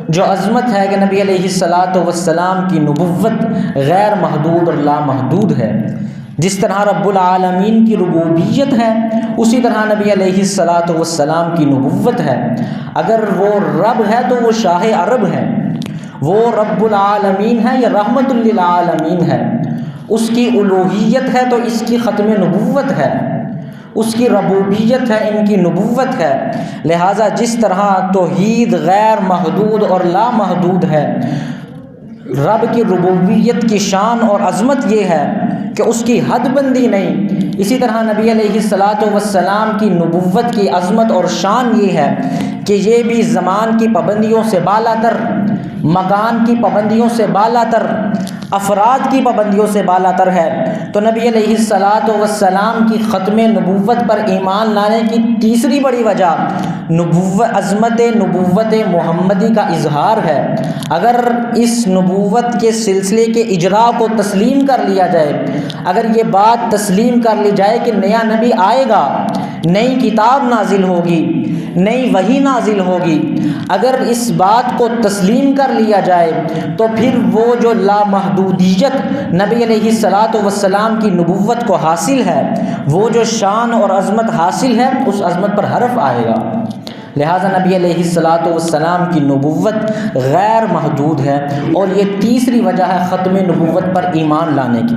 جو عظمت ہے کہ نبی علیہ الصلاۃ والسلام کی نبوت غیر محدود اور لامحدود ہے۔ جس طرح رب العالمین کی ربوبیت ہے اسی طرح نبی علیہ الصلاۃ والسلام کی نبوت ہے۔ اگر وہ رب ہے تو وہ شاہ عرب ہے، وہ رب العالمین ہے یا رحمت للعالمین ہے۔ اس کی الوہیت ہے تو اس کی ختم نبوت ہے، اس کی ربوبیت ہے، ان کی نبوت ہے۔ لہٰذا جس طرح توحید غیر محدود اور لامحدود ہے، رب کی ربوبیت کی شان اور عظمت یہ ہے کہ اس کی حد بندی نہیں، اسی طرح نبی علیہ الصلاۃ والسلام کی نبوت کی عظمت اور شان یہ ہے کہ یہ بھی زمان کی پابندیوں سے بالا تر، مکان کی پابندیوں سے بالا تر، افراد کی پابندیوں سے بالا تر ہے۔ تو نبی علیہ الصلاۃ والسلام کی ختم نبوت پر ایمان لانے کی تیسری بڑی وجہ عظمت نبوت محمدی کا اظہار ہے۔ اگر اس نبوت کے سلسلے کے اجراء کو تسلیم کر لیا جائے، اگر یہ بات تسلیم کر لی جائے کہ نیا نبی آئے گا، نئی کتاب نازل ہوگی، نئی وحی نازل ہوگی، اگر اس بات کو تسلیم کر لیا جائے تو پھر وہ جو لامحدودیت نبی علیہ الصلاۃ والسلام کی نبوت کو حاصل ہے، وہ جو شان اور عظمت حاصل ہے، اس عظمت پر حرف آئے گا۔ لہٰذا نبی علیہ الصلاۃ والسلام کی نبوت غیر محدود ہے، اور یہ تیسری وجہ ہے ختم نبوت پر ایمان لانے کی۔